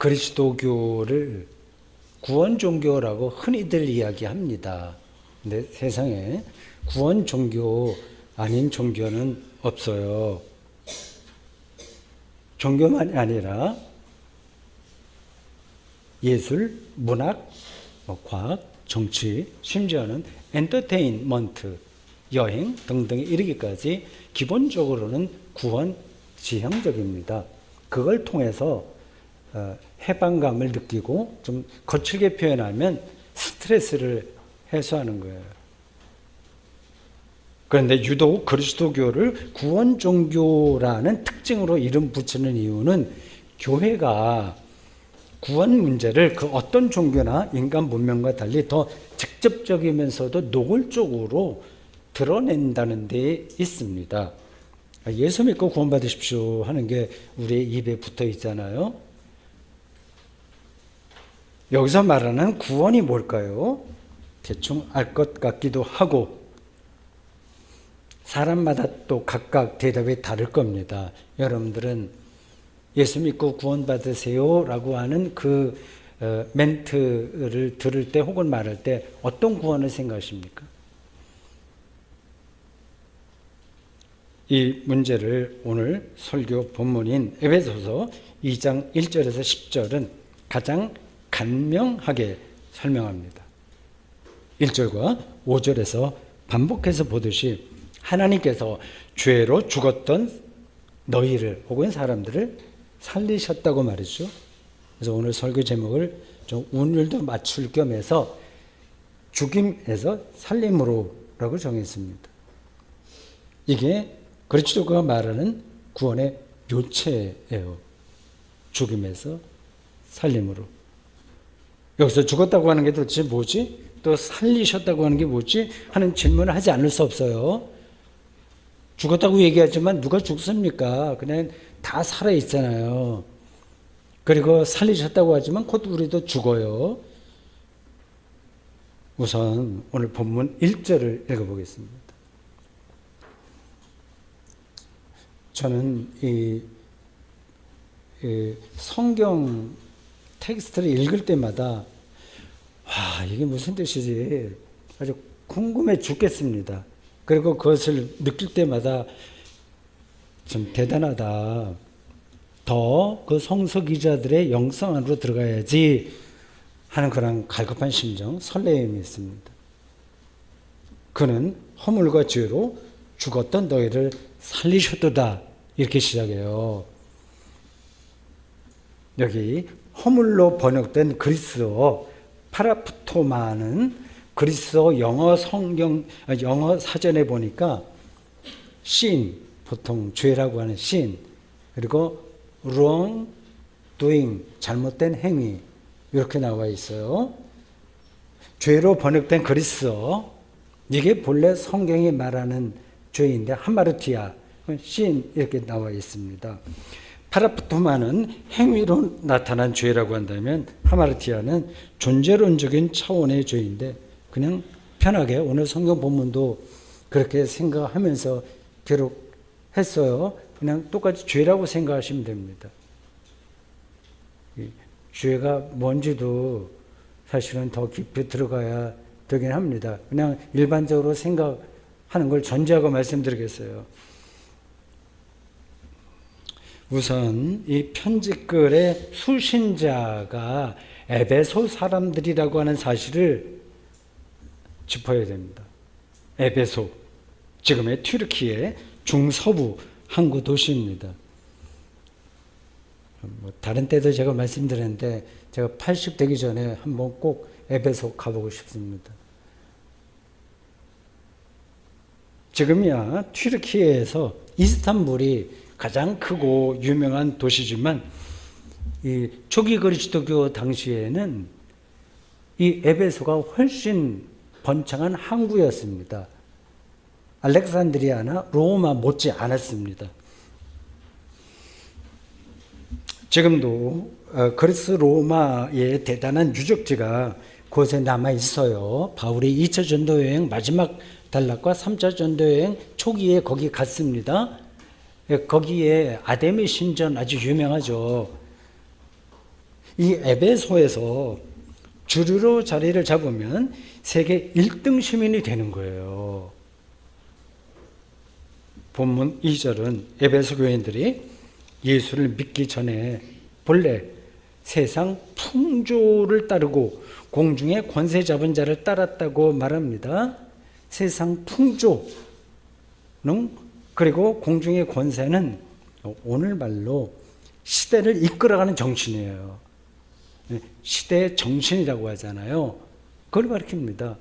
그리스도교를 구원 종교라고 흔히들 이야기합니다. 근데 세상에 구원 종교 아닌 종교는 없어요. 종교만이 아니라 예술, 문학, 과학, 정치, 심지어는 엔터테인먼트, 여행 등등에 이르기까지 기본적으로는 구원 지향적입니다. 그걸 통해서 해방감을 느끼고 좀 거칠게 표현하면 스트레스를 해소하는 거예요. 그런데 유독 그리스도교를 구원 종교라는 특징으로 이름 붙이는 이유는 교회가 구원 문제를 그 어떤 종교나 인간 문명과 달리 더 직접적이면서도 노골적으로 드러낸다는 데 있습니다. 예수 믿고 구원받으십시오 하는 게 우리의 입에 붙어 있잖아요. 여기서 말하는 구원이 뭘까요? 대충 알 것 같기도 하고 사람마다 또 각각 대답이 다를 겁니다. 여러분들은 예수 믿고 구원받으세요 라고 하는 그 멘트를 들을 때 혹은 말할 때 어떤 구원을 생각하십니까? 이 문제를 오늘 설교 본문인 에베소서 2장 1절에서 10절은 가장 간명하게 설명합니다. 1절과 5절에서 반복해서 보듯이 하나님께서 죄로 죽었던 너희를 혹은 사람들을 살리셨다고 말이죠. 그래서 오늘 설교 제목을 좀 운율도 맞출 겸해서 죽임에서 살림으로라고 정했습니다. 이게 그리스도가 말하는 구원의 요체예요. 죽임에서 살림으로. 여기서 죽었다고 하는 게 도대체 뭐지? 또 살리셨다고 하는 게 뭐지? 하는 질문을 하지 않을 수 없어요. 죽었다고 얘기하지만 누가 죽습니까? 그냥 다 살아있잖아요. 그리고 살리셨다고 하지만 곧 우리도 죽어요. 우선 오늘 본문 1절을 읽어보겠습니다. 저는 이 성경 텍스트를 읽을 때마다 와, 이게 무슨 뜻이지? 아주 궁금해 죽겠습니다. 그리고 그것을 느낄 때마다 좀 대단하다. 더 그 성서 기자들의 영성 안으로 들어가야지 하는 그런 갈급한 심정, 설레임이 있습니다. 그는 허물과 죄로 죽었던 너희를 살리셨도다. 이렇게 시작해요. 여기 허물로 번역된 그리스어 파라프토마는 그리스어 영어 사전에 보니까 sin, 보통 죄라고 하는 sin, 그리고 wrong doing, 잘못된 행위 이렇게 나와 있어요. 죄로 번역된 그리스어, 이게 본래 성경이 말하는 죄인데 하마르티아, sin 이렇게 나와 있습니다. 파라프토마는 행위로 나타난 죄라고 한다면 하마르티아는 존재론적인 차원의 죄인데 그냥 편하게 오늘 성경 본문도 그렇게 생각하면서 기록했어요. 그냥 똑같이 죄라고 생각하시면 됩니다. 죄가 뭔지도 사실은 더 깊이 들어가야 되긴 합니다. 그냥 일반적으로 생각하는 걸 전제하고 말씀드리겠어요. 우선 이 편지글의 수신자가 에베소 사람들이라고 하는 사실을 짚어야 됩니다. 에베소, 지금의 튀르키예 중서부 항구 도시입니다. 다른 때도 제가 말씀드렸는데 제가 80 되기 전에 한번 꼭 에베소 가보고 싶습니다. 지금이야 튀르키예에서 이스탄불이 가장 크고 유명한 도시지만 이 초기 그리스도교 당시에는 이 에베소가 훨씬 번창한 항구였습니다. 알렉산드리아나 로마 못지 않았습니다. 지금도 그리스 로마의 대단한 유적지가 그곳에 남아 있어요. 바울이 2차 전도여행 마지막 단락과 3차 전도여행 초기에 거기 갔습니다. 거기에 아데미 신전 아주 유명하죠. 이 에베소에서 주류로 자리를 잡으면 세계 1등 시민이 되는 거예요. 본문 2절은 에베소 교인들이 예수를 믿기 전에 본래 세상 풍조를 따르고 공중의 권세 잡은 자를 따랐다고 말합니다. 세상 풍조는, 그리고 공중의 권세는 오늘 말로 시대를 이끌어가는 정신이에요. 시대의 정신이라고 하잖아요. 그걸 가리킵니다.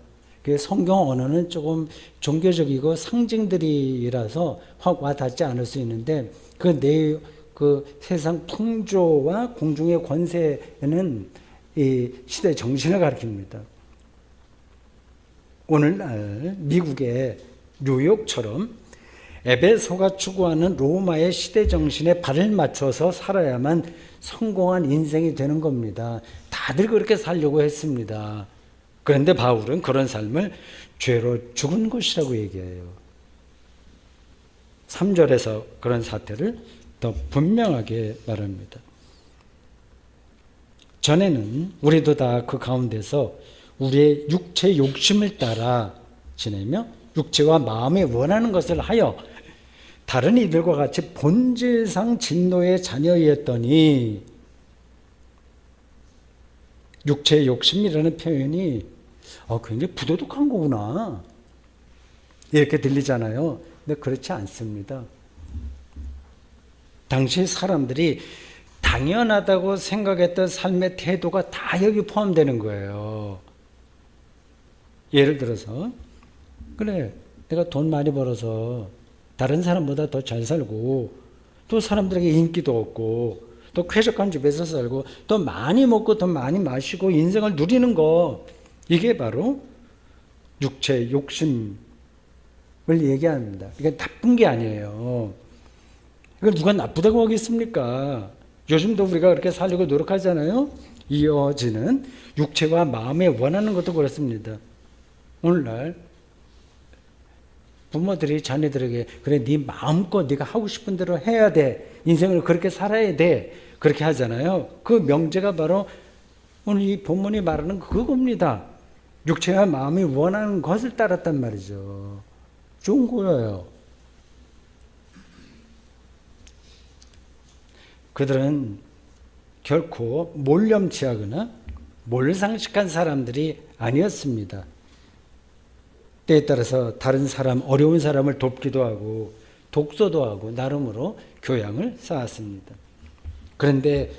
성경 언어는 조금 종교적이고 상징들이라서 확 와닿지 않을 수 있는데 그 세상 풍조와 공중의 권세는 이 시대의 정신을 가리킵니다. 오늘날 미국의 뉴욕처럼 에베소가 추구하는 로마의 시대 정신에 발을 맞춰서 살아야만 성공한 인생이 되는 겁니다. 다들 그렇게 살려고 했습니다. 그런데 바울은 그런 삶을 죄로 죽은 것이라고 얘기해요. 3절에서 그런 사태를 더 분명하게 말합니다. 전에는 우리도 다 그 가운데서 우리의 육체 욕심을 따라 지내며 육체와 마음이 원하는 것을 하여 다른 이들과 같이 본질상 진노의 자녀였더니, 육체의 욕심이라는 표현이 굉장히 부도덕한 거구나 이렇게 들리잖아요. 근데 그렇지 않습니다. 당시 사람들이 당연하다고 생각했던 삶의 태도가 다 여기 포함되는 거예요. 예를 들어서, 그래, 내가 돈 많이 벌어서 다른 사람보다 더 잘 살고, 또 사람들에게 인기도 얻고, 또 쾌적한 집에서 살고, 더 많이 먹고 더 많이 마시고 인생을 누리는 거, 이게 바로 육체의 욕심을 얘기합니다. 이게 나쁜 게 아니에요. 이걸 누가 나쁘다고 하겠습니까? 요즘도 우리가 그렇게 살려고 노력하잖아요. 이어지는 육체와 마음에 원하는 것도 그렇습니다. 오늘날 부모들이 자녀들에게 그래, 네 마음껏 네가 하고 싶은 대로 해야 돼, 인생을 그렇게 살아야 돼, 그렇게 하잖아요. 그 명제가 바로 오늘 이 본문이 말하는 그겁니다. 육체와 마음이 원하는 것을 따랐단 말이죠. 좋은 거예요. 그들은 결코 몰염치하거나 몰상식한 사람들이 아니었습니다. 때에 따라서 다른 사람, 어려운 사람을 돕기도 하고 독서도 하고 나름으로 교양을 쌓았습니다. 그런데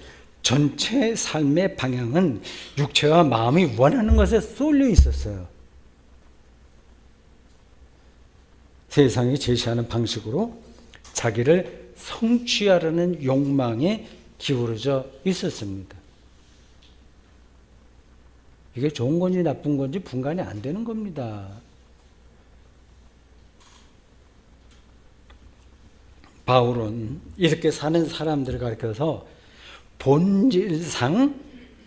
전체 삶의 방향은 육체와 마음이 원하는 것에 쏠려 있었어요. 세상이 제시하는 방식으로 자기를 성취하려는 욕망에 기울어져 있었습니다. 이게 좋은 건지 나쁜 건지 분간이 안 되는 겁니다. 바울은 이렇게 사는 사람들을 가리켜서 본질상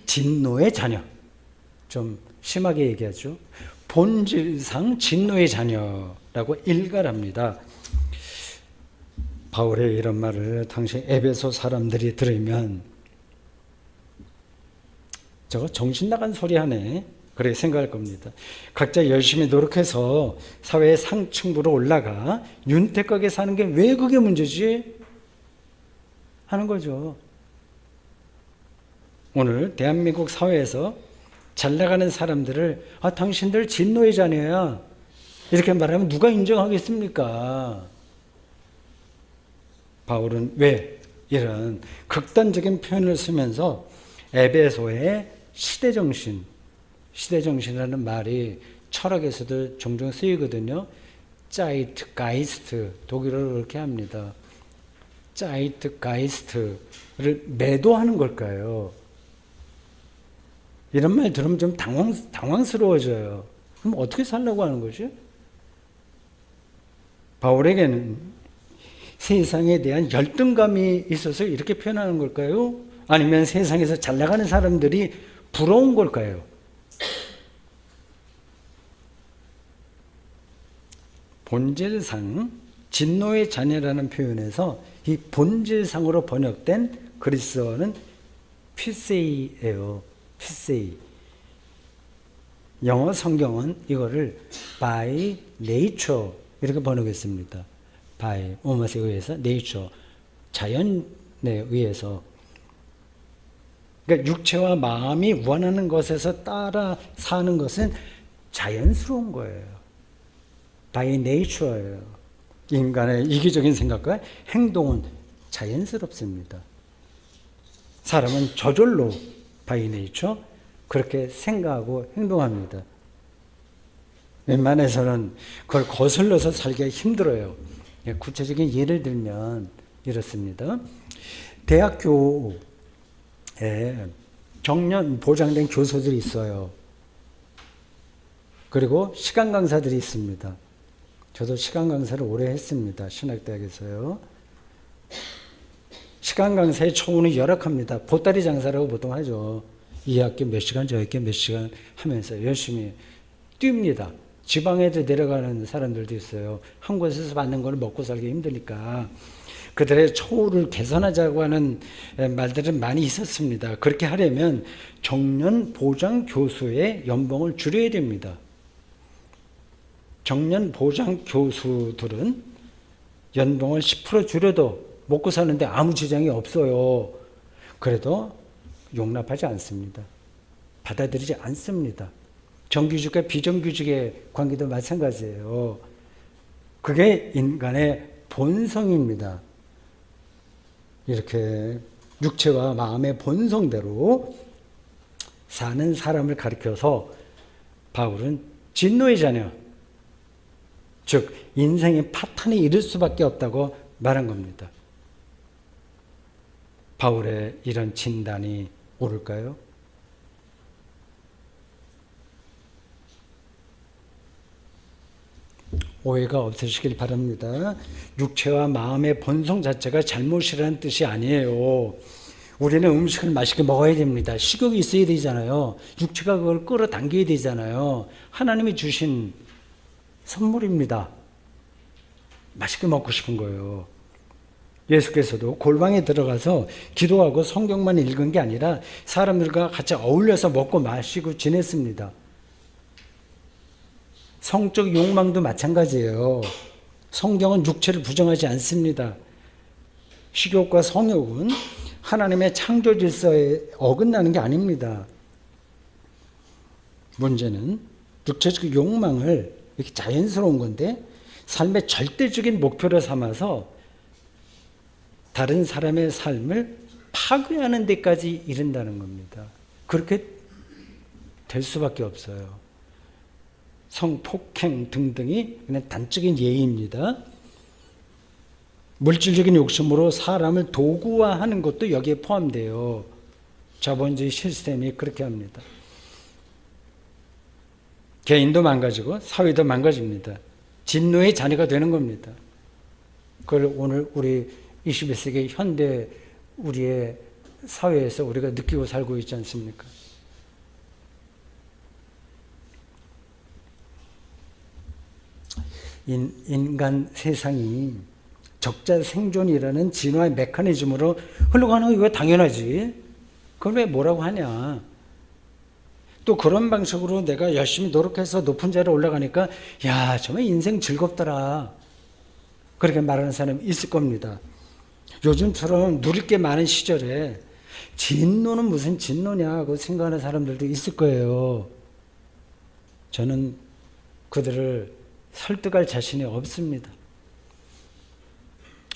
진노의 자녀, 좀 심하게 얘기하죠. 본질상 진노의 자녀라고 일갈합니다. 바울의 이런 말을 당시 에베소 사람들이 들으면 저거 정신 나간 소리 하네, 그렇게 생각할 겁니다. 각자 열심히 노력해서 사회의 상층부로 올라가 윤택하게 사는 게 왜 그게 문제지? 하는 거죠. 오늘 대한민국 사회에서 잘 나가는 사람들을 당신들 진노의 자녀야 이렇게 말하면 누가 인정하겠습니까? 바울은 왜 이런 극단적인 표현을 쓰면서 에베소의 시대정신이라는 말이 철학에서도 종종 쓰이거든요. 짜이트가이스트, 독일어로 그렇게 합니다. 짜이트가이스트를 매도하는 걸까요? 이런 말 들으면 좀 당황스러워져요. 그럼 어떻게 살려고 하는 거지? 바울에게는 세상에 대한 열등감이 있어서 이렇게 표현하는 걸까요? 아니면 세상에서 잘 나가는 사람들이 부러운 걸까요? 본질상 진노의 자녀라는 표현에서 이 본질상으로 번역된 그리스어는 피세이예요. 피세이. 영어 성경은 이거를 by nature 이렇게 번역했습니다. by 오마스에 의해서 nature 자연에 의해서. 그러니까 육체와 마음이 원하는 것에서 따라 사는 것은 자연스러운 거예요. by nature예요. 인간의 이기적인 생각과 행동은 자연스럽습니다. 사람은 저절로 by nature 그렇게 생각하고 행동합니다. 웬만해서는 그걸 거슬러서 살기가 힘들어요. 구체적인 예를 들면 이렇습니다. 대학교에 정년 보장된 교수들이 있어요. 그리고 시간 강사들이 있습니다. 저도 시간 강사를 오래 했습니다. 신학대학에서요. 시간 강사의 처우는 열악합니다. 보따리 장사라고 보통 하죠. 이 학기 몇 시간, 저 학기 몇 시간 하면서 열심히 뜁니다. 지방에도 내려가는 사람들도 있어요. 한 곳에서 받는 걸 먹고 살기 힘드니까. 그들의 처우를 개선하자고 하는 말들은 많이 있었습니다. 그렇게 하려면 정년 보장 교수의 연봉을 줄여야 됩니다. 정년 보장 교수들은 연봉을 10% 줄여도 먹고 사는데 아무 지장이 없어요. 그래도 용납하지 않습니다. 받아들이지 않습니다. 정규직과 비정규직의 관계도 마찬가지예요. 그게 인간의 본성입니다. 이렇게 육체와 마음의 본성대로 사는 사람을 가리켜서 바울은 진노의 자녀, 즉 인생의 파탄에 이를 수밖에 없다고 말한 겁니다. 바울의 이런 진단이 옳을까요? 오해가 없으시길 바랍니다. 육체와 마음의 본성 자체가 잘못이라는 뜻이 아니에요. 우리는 음식을 맛있게 먹어야 됩니다. 식욕이 있어야 되잖아요. 육체가 그걸 끌어당겨야 되잖아요. 하나님이 주신 선물입니다. 맛있게 먹고 싶은 거예요. 예수께서도 골방에 들어가서 기도하고 성경만 읽은 게 아니라 사람들과 같이 어울려서 먹고 마시고 지냈습니다. 성적 욕망도 마찬가지예요. 성경은 육체를 부정하지 않습니다. 식욕과 성욕은 하나님의 창조 질서에 어긋나는 게 아닙니다. 문제는 육체적 욕망을 이렇게 자연스러운 건데 삶의 절대적인 목표로 삼아서 다른 사람의 삶을 파괴하는 데까지 이른다는 겁니다. 그렇게 될 수밖에 없어요. 성폭행 등등이 그냥 단적인 예입니다. 물질적인 욕심으로 사람을 도구화하는 것도 여기에 포함돼요. 자본주의 시스템이 그렇게 합니다. 개인도 망가지고 사회도 망가집니다. 진노의 자녀가 되는 겁니다. 그걸 오늘 우리 21세기 현대 우리의 사회에서 우리가 느끼고 살고 있지 않습니까? 인간 세상이 적자 생존이라는 진화의 메커니즘으로 흘러가는 거 이거 당연하지. 그걸 왜 뭐라고 하냐. 또 그런 방식으로 내가 열심히 노력해서 높은 자리에 올라가니까 야 정말 인생 즐겁더라. 그렇게 말하는 사람이 있을 겁니다. 요즘처럼 누릴 게 많은 시절에 진노는 무슨 진노냐 하고 생각하는 사람들도 있을 거예요. 저는 그들을 설득할 자신이 없습니다.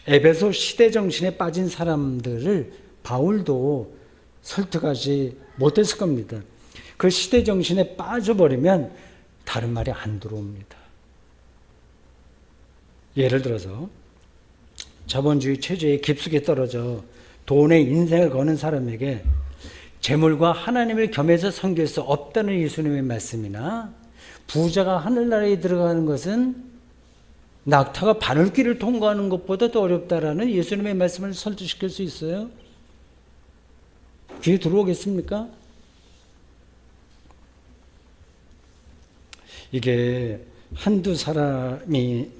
에베소 시대정신에 빠진 사람들을 바울도 설득하지 못했을 겁니다. 그 시대정신에 빠져버리면 다른 말이 안 들어옵니다. 예를 들어서 자본주의 체제에 깊숙이 떨어져 돈에 인생을 거는 사람에게 재물과 하나님을 겸해서 섬길 수 없다는 예수님의 말씀이나 부자가 하늘나라에 들어가는 것은 낙타가 바늘길을 통과하는 것보다 더 어렵다라는 예수님의 말씀을 설득시킬 수 있어요? 귀에 들어오겠습니까? 이게 한두 사람의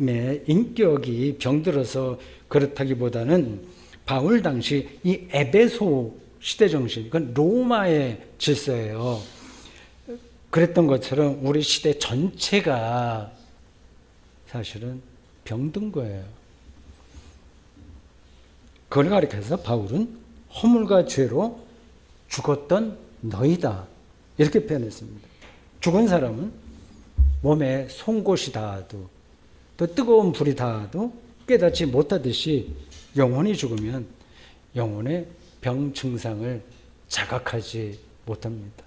인격이 병들어서 그렇다기보다는 바울 당시 이 에베소 시대 정신, 이건 로마의 질서예요. 그랬던 것처럼 우리 시대 전체가 사실은 병든 거예요. 그걸 가리켜서 바울은 허물과 죄로 죽었던 너희다, 이렇게 표현했습니다. 죽은 사람은 몸에 송곳이 닿아도 또 뜨거운 불이 닿아도 깨닫지 못하듯이 영혼이 죽으면 영혼의 병 증상을 자각하지 못합니다.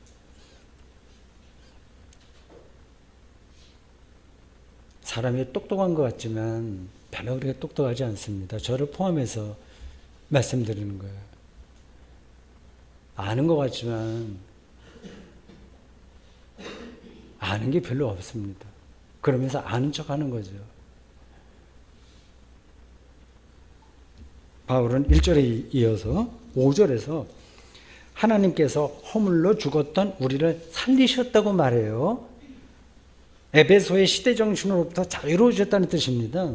사람이 똑똑한 것 같지만 별로 그렇게 똑똑하지 않습니다. 저를 포함해서 말씀드리는 거예요. 아는 것 같지만 아는 게 별로 없습니다. 그러면서 아는 척 하는 거죠. 바울은 1절에 이어서 5절에서 하나님께서 허물로 죽었던 우리를 살리셨다고 말해요. 에베소의 시대 정신으로부터 자유로우셨다는 뜻입니다.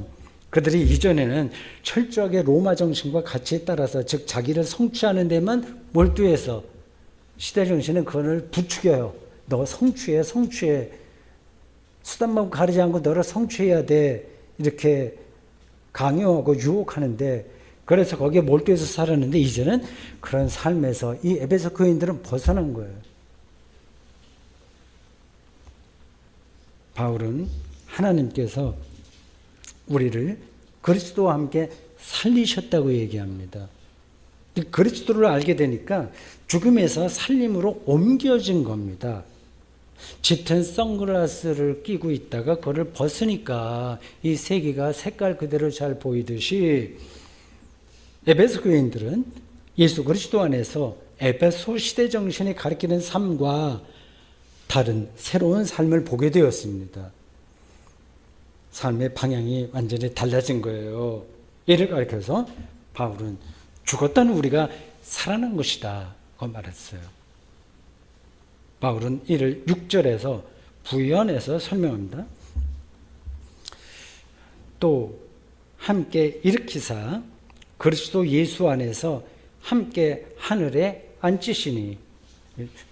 그들이 이전에는 철저하게 로마 정신과 가치에 따라서, 즉 자기를 성취하는 데만 몰두해서 시대 정신은 그걸 부추겨요. 너 성취해, 성취해. 수단만 가리지 않고 너를 성취해야 돼. 이렇게 강요하고 유혹하는데, 그래서 거기에 몰두해서 살았는데 이제는 그런 삶에서 이 에베소 교인들은 벗어난 거예요. 바울은 하나님께서 우리를 그리스도와 함께 살리셨다고 얘기합니다. 그리스도를 알게 되니까 죽음에서 살림으로 옮겨진 겁니다. 짙은 선글라스를 끼고 있다가 그걸 벗으니까 이 세계가 색깔 그대로 잘 보이듯이 에베소 교인들은 예수 그리스도 안에서 에베소 시대 정신이 가리키는 삶과 다른 새로운 삶을 보게 되었습니다. 삶의 방향이 완전히 달라진 거예요. 이를 가리켜서 바울은 죽었다는 우리가 살아난 것이다 고 말했어요. 바울은 이를 6절에서 부연해서 설명합니다. 또 함께 일으키사 그리스도 예수 안에서 함께 하늘에 앉히시니,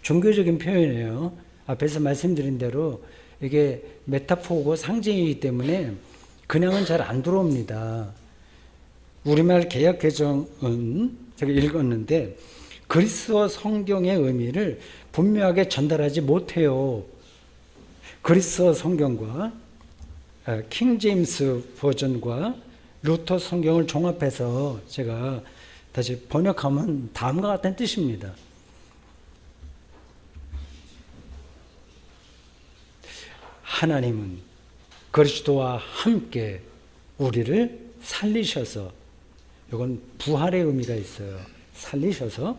종교적인 표현이에요. 앞에서 말씀드린 대로 이게 메타포고 상징이기 때문에 그냥은 잘 안 들어옵니다. 우리말 개역 개정은 제가 읽었는데 그리스어 성경의 의미를 분명하게 전달하지 못해요. 그리스어 성경과 킹 제임스 버전과 루터 성경을 종합해서 제가 다시 번역하면 다음과 같은 뜻입니다. 하나님은 그리스도와 함께 우리를 살리셔서, 이건 부활의 의미가 있어요. 살리셔서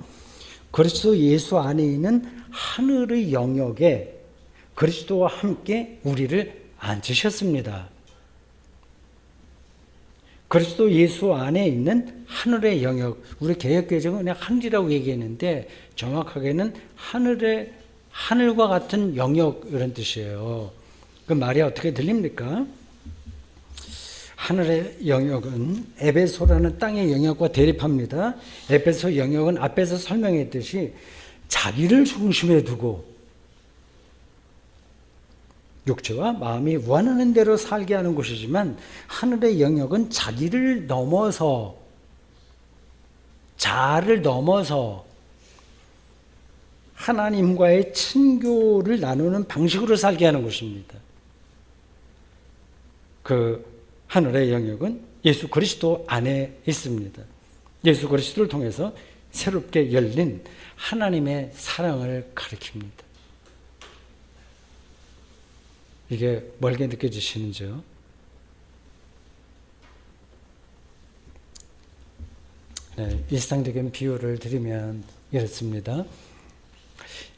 그리스도 예수 안에 있는 하늘의 영역에 그리스도와 함께 우리를 앉으셨습니다. 그리스도 예수 안에 있는 하늘의 영역, 우리 개역개정은 그냥 하늘이라고 얘기했는데 정확하게는 하늘과 같은 영역, 이런 뜻이에요. 그 말이 어떻게 들립니까? 하늘의 영역은 에베소라는 땅의 영역과 대립합니다. 에베소 영역은 앞에서 설명했듯이 자기를 중심에 두고 육체와 마음이 원하는 대로 살게 하는 곳이지만, 하늘의 영역은 자기를 넘어서, 자아를 넘어서 하나님과의 친교를 나누는 방식으로 살게 하는 곳입니다. 그 하늘의 영역은 예수 그리스도 안에 있습니다. 예수 그리스도를 통해서 새롭게 열린 하나님의 사랑을 가리킵니다. 이게 멀게 느껴지시는지요? 네, 일상적인 비유를 드리면 이렇습니다.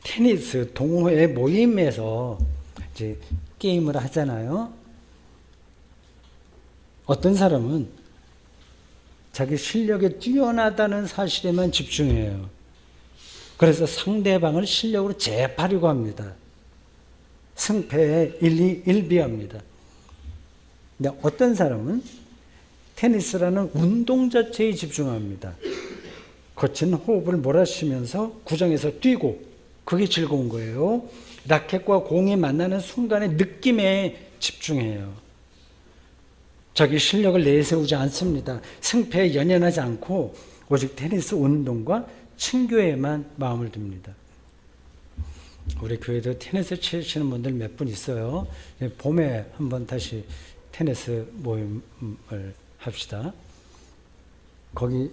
테니스 동호회 모임에서 이제 게임을 하잖아요. 어떤 사람은 자기 실력이 뛰어나다는 사실에만 집중해요. 그래서 상대방을 실력으로 제압하려고 합니다. 승패에 일비합니다. 근데 어떤 사람은 테니스라는 운동 자체에 집중합니다. 거친 호흡을 몰아쉬면서 구장에서 뛰고 그게 즐거운 거예요. 라켓과 공이 만나는 순간의 느낌에 집중해요. 자기 실력을 내세우지 않습니다. 승패에 연연하지 않고 오직 테니스 운동과 친교에만 마음을 둡니다. 우리 교회도 테니스 치시는 분들 몇 분 있어요. 봄에 한번 다시 테니스 모임을 합시다. 거기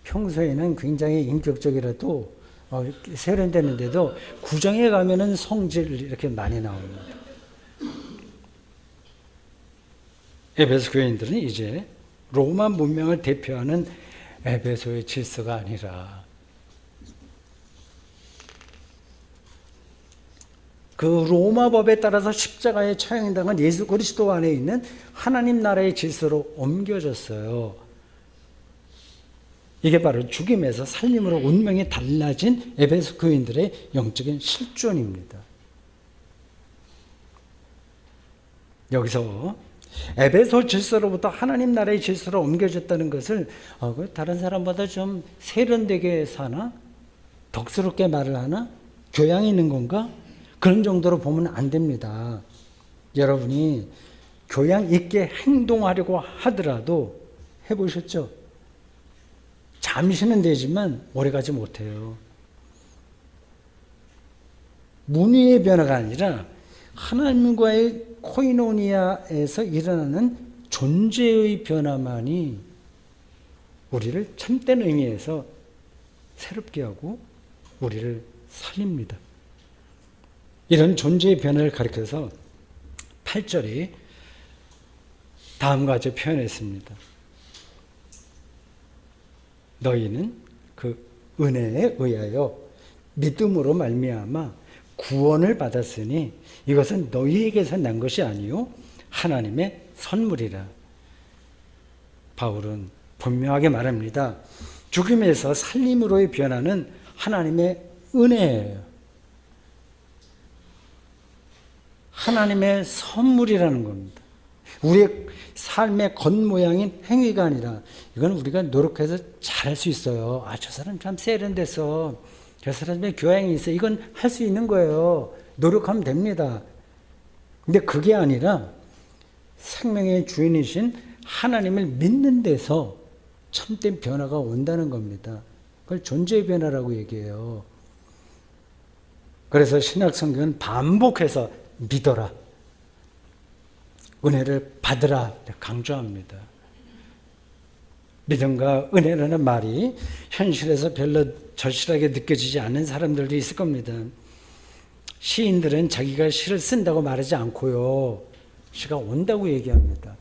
평소에는 굉장히 인격적이라도 세련되는데도 구장에 가면은 성질 이렇게 많이 나옵니다. 에베소 교인들은 이제 로마 문명을 대표하는 에베소의 질서가 아니라 그 로마 법에 따라서 십자가에 처형당한 예수 그리스도 안에 있는 하나님 나라의 질서로 옮겨졌어요. 이게 바로 죽임에서 살림으로 운명이 달라진 에베소 교인들의 영적인 실존입니다. 여기서 에베소 질서로부터 하나님 나라의 질서로 옮겨졌다는 것을 다른 사람보다 좀 세련되게 사나? 덕스럽게 말을 하나? 교양이 있는 건가? 그런 정도로 보면 안 됩니다. 여러분이 교양 있게 행동하려고 하더라도 해보셨죠? 잠시는 되지만 오래가지 못해요. 문의의 변화가 아니라 하나님과의 코이노니아에서 일어나는 존재의 변화만이 우리를 참된 의미에서 새롭게 하고 우리를 살립니다. 이런 존재의 변화를 가리켜서 8절이 다음과 같이 표현했습니다. 너희는 그 은혜에 의하여 믿음으로 말미암아 구원을 받았으니 이것은 너희에게서 난 것이 아니요 하나님의 선물이라. 바울은 분명하게 말합니다. 죽음에서 살림으로의 변화는 하나님의 은혜예요. 하나님의 선물이라는 겁니다. 우리의 삶의 겉모양인 행위가 아니라 이건 우리가 노력해서 잘할 수 있어요. 저 사람 참 세련돼서 저 사람의 교양이 있어. 이건 할 수 있는 거예요. 노력하면 됩니다. 근데 그게 아니라 생명의 주인이신 하나님을 믿는 데서 참된 변화가 온다는 겁니다. 그걸 존재의 변화라고 얘기해요. 그래서 신약성경은 반복해서 믿어라, 은혜를 받으라 강조합니다. 믿음과 은혜라는 말이 현실에서 별로 절실하게 느껴지지 않는 사람들도 있을 겁니다. 시인들은 자기가 시를 쓴다고 말하지 않고요, 시가 온다고 얘기합니다.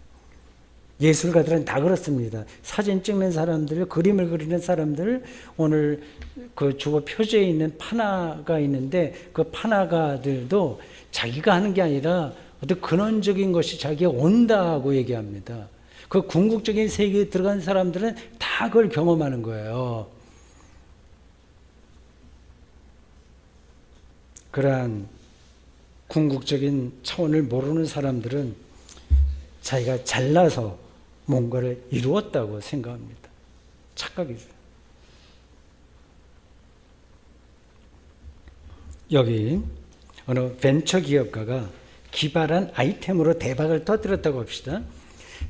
예술가들은 다 그렇습니다. 사진 찍는 사람들, 그림을 그리는 사람들, 오늘 그 주보 표지에 있는 판화가 있는데 그 판화가들도 자기가 하는 게 아니라 어떤 근원적인 것이 자기가 온다고 얘기합니다. 그 궁극적인 세계에 들어간 사람들은 다 그걸 경험하는 거예요. 그러한 궁극적인 차원을 모르는 사람들은 자기가 잘나서 뭔가를 이루었다고 생각합니다. 착각이죠. 여기 어느 벤처 기업가가 기발한 아이템으로 대박을 터뜨렸다고 합시다.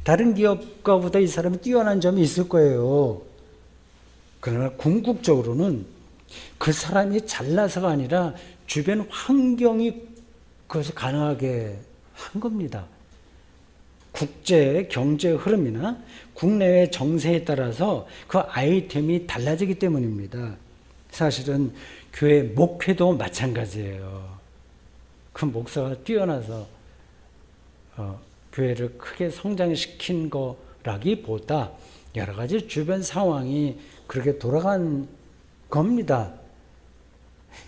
다른 기업가보다 이 사람이 뛰어난 점이 있을 거예요. 그러나 궁극적으로는 그 사람이 잘나서가 아니라 주변 환경이 그것을 가능하게 한 겁니다. 국제 경제 흐름이나 국내외 정세에 따라서 그 아이템이 달라지기 때문입니다. 사실은 교회 목회도 마찬가지예요. 그 목사가 뛰어나서 교회를 크게 성장시킨 거라기보다 여러 가지 주변 상황이 그렇게 돌아간 겁니다.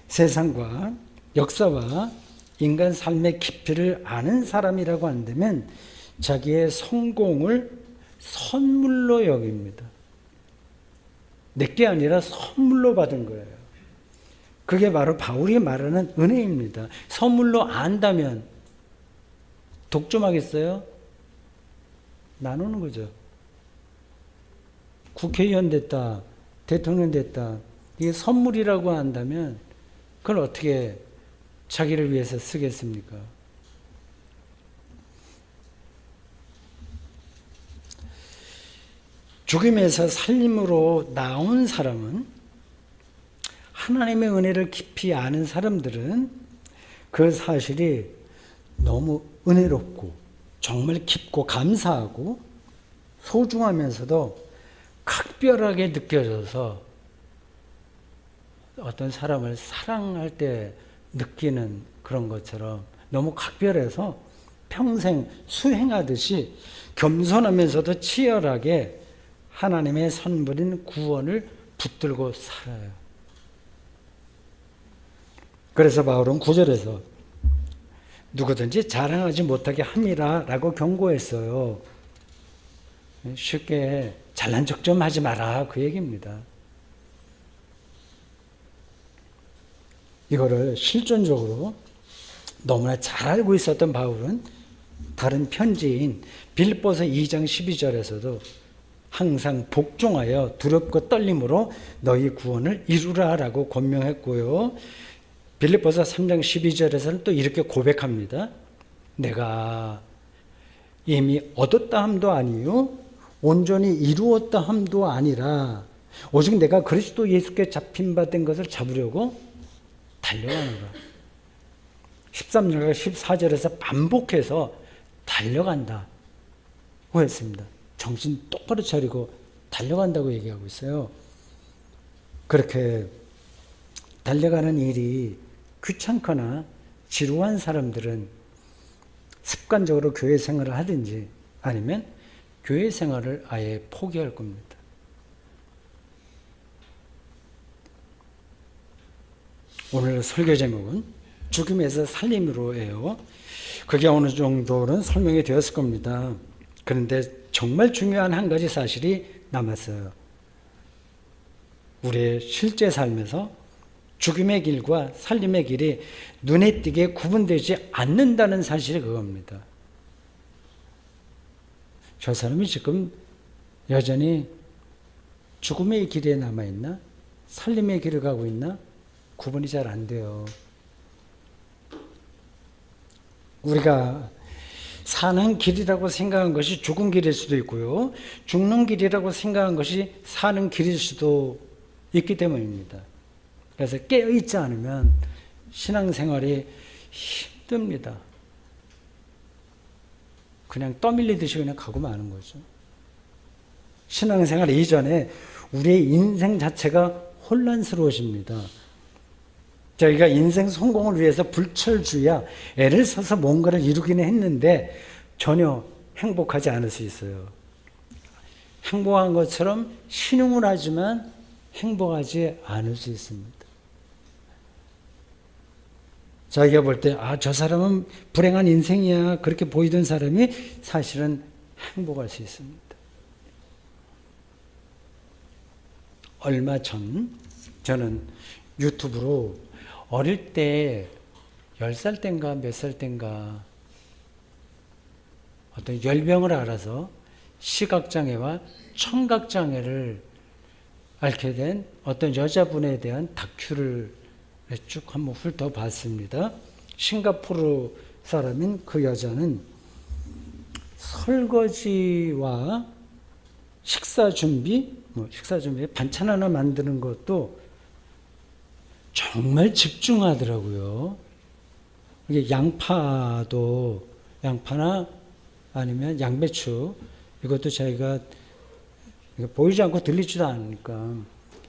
세상과 역사와 인간 삶의 깊이를 아는 사람이라고 한다면 자기의 성공을 선물로 여깁니다. 내게 아니라 선물로 받은 거예요. 그게 바로 바울이 말하는 은혜입니다. 선물로 안다면 독점하겠어요? 나누는 거죠. 국회의원 됐다, 대통령 됐다. 이게 선물이라고 한다면 그걸 어떻게 자기를 위해서 쓰겠습니까? 죽음에서 살림으로 나온 사람은, 하나님의 은혜를 깊이 아는 사람들은 그 사실이 너무 은혜롭고 정말 깊고 감사하고 소중하면서도 각별하게 느껴져서 어떤 사람을 사랑할 때 느끼는 그런 것처럼 너무 각별해서 평생 수행하듯이 겸손하면서도 치열하게 하나님의 선물인 구원을 붙들고 살아요. 그래서 바울은 9절에서 누구든지 자랑하지 못하게 함이라 라고 경고했어요. 쉽게 잘난 척 좀 하지 마라, 그 얘기입니다. 이거를 실존적으로 너무나 잘 알고 있었던 바울은 다른 편지인 빌립보서 2장 12절에서도 항상 복종하여 두렵고 떨림으로 너희 구원을 이루라 라고 권명했고요. 빌립보서 3장 12절에서는 또 이렇게 고백합니다. 내가 이미 얻었다 함도 아니요 온전히 이루었다 함도 아니라 오직 내가 그리스도 예수께 잡힌 바 된 것을 잡으려고 달려가노라. 13절과 14절에서 반복해서 달려간다 고 했습니다. 정신 똑바로 차리고 달려간다고 얘기하고 있어요. 그렇게 달려가는 일이 귀찮거나 지루한 사람들은 습관적으로 교회 생활을 하든지 아니면 교회 생활을 아예 포기할 겁니다. 오늘 설교 제목은 죽음에서 살림으로예요. 그게 어느 정도는 설명이 되었을 겁니다. 그런데 정말 중요한 한 가지 사실이 남았어요. 우리의 실제 삶에서 죽음의 길과 살림의 길이 눈에 띄게 구분되지 않는다는 사실이 그겁니다. 저 사람이 지금 여전히 죽음의 길에 남아있나? 살림의 길을 가고 있나? 구분이 잘 안 돼요. 우리가 사는 길이라고 생각한 것이 죽은 길일 수도 있고요. 죽는 길이라고 생각한 것이 사는 길일 수도 있기 때문입니다. 그래서 깨어있지 않으면 신앙생활이 힘듭니다. 그냥 떠밀리듯이 그냥 가고 마는 거죠. 신앙생활 이전에 우리의 인생 자체가 혼란스러워집니다. 저희가 인생 성공을 위해서 불철주야 애를 써서 뭔가를 이루기는 했는데 전혀 행복하지 않을 수 있어요. 행복한 것처럼 신용을 하지만 행복하지 않을 수 있습니다. 자기가 볼 때 저 사람은 불행한 인생이야 그렇게 보이던 사람이 사실은 행복할 수 있습니다. 얼마 전 저는 유튜브로 어릴 때 10살 땐가 몇 살 땐가 어떤 열병을 알아서 시각장애와 청각장애를 앓게 된 어떤 여자분에 대한 다큐를 쭉 한번 훑어봤습니다. 싱가포르 사람인 그 여자는 설거지와 식사 준비 반찬 하나 만드는 것도 정말 집중하더라고요. 이게 양파나 아니면 양배추 이것도 자기가 보이지 않고 들리지도 않으니까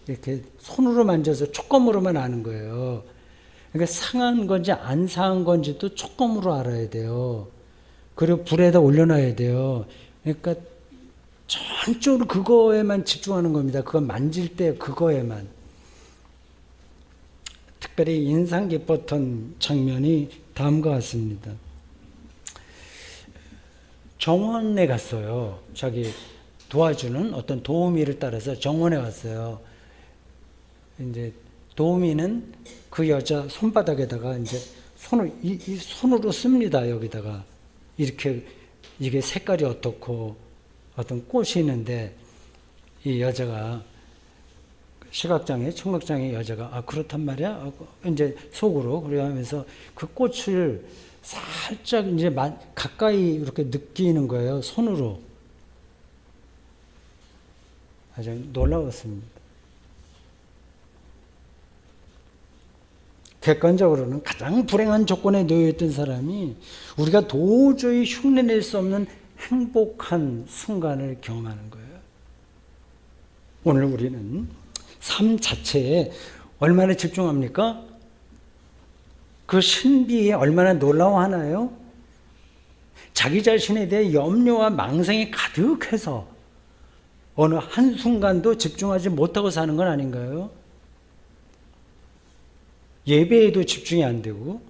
이렇게 손으로 만져서 촉감으로만 아는 거예요. 그러니까 상한 건지 안 상한 건지도 촉감으로 알아야 돼요. 그리고 불에다 올려놔야 돼요. 그러니까 전적으로 그거에만 집중하는 겁니다. 그거 만질 때 그거에만. 특별히 인상 깊었던 장면이 다음과 같습니다. 정원에 갔어요. 자기 도와주는 어떤 도우미를 따라서 정원에 갔어요. 이제 도우미는 그 여자 손바닥에다가 이제 손으로 씁니다. 여기다가 이렇게 이게 색깔이 어떻고 어떤 꽃이 있는데 이 여자가 시각장애, 청각장애 여자가 아 그렇단 말이야. 이제 속으로 그래 하면서 그 꽃을 살짝 이제 가까이 이렇게 느끼는 거예요. 손으로. 아주 놀라웠습니다. 객관적으로는 가장 불행한 조건에 놓여 있던 사람이 우리가 도저히 흉내낼 수 없는 행복한 순간을 경험하는 거예요. 오늘 우리는 삶 자체에 얼마나 집중합니까? 그 신비에 얼마나 놀라워하나요? 자기 자신에 대해 염려와 망상이 가득해서 어느 한순간도 집중하지 못하고 사는 건 아닌가요? 예배에도 집중이 안 되고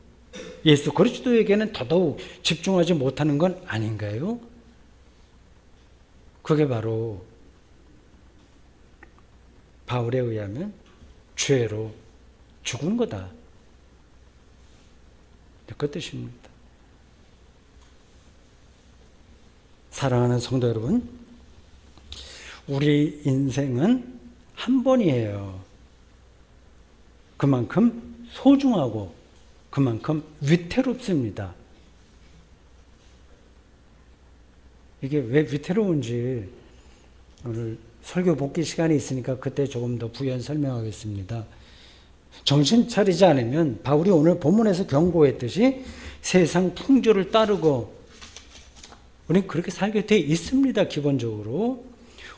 예수 그리스도에게는 더더욱 집중하지 못하는 건 아닌가요? 그게 바로 바울에 의하면 죄로 죽은 거다. 그 뜻입니다. 사랑하는 성도 여러분, 우리 인생은 한 번이에요. 그만큼 소중하고 그만큼 위태롭습니다. 이게 왜 위태로운지 오늘 설교 복귀 시간이 있으니까 그때 조금 더 부연 설명하겠습니다. 정신 차리지 않으면 바울이 오늘 본문에서 경고했듯이 세상 풍조를 따르고 우리는 그렇게 살게 돼 있습니다. 기본적으로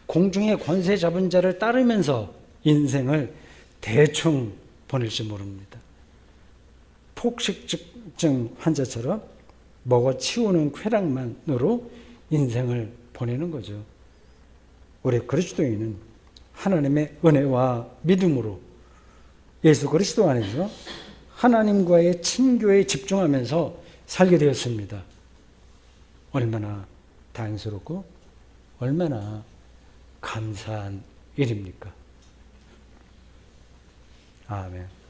공중의 권세 잡은 자를 따르면서 인생을 대충 보낼지 모릅니다. 폭식증 환자처럼 먹어 치우는 쾌락만으로 인생을 보내는 거죠. 우리 그리스도인은 하나님의 은혜와 믿음으로 예수 그리스도 안에서 하나님과의 친교에 집중하면서 살게 되었습니다. 얼마나 다행스럽고 얼마나 감사한 일입니까? 아멘.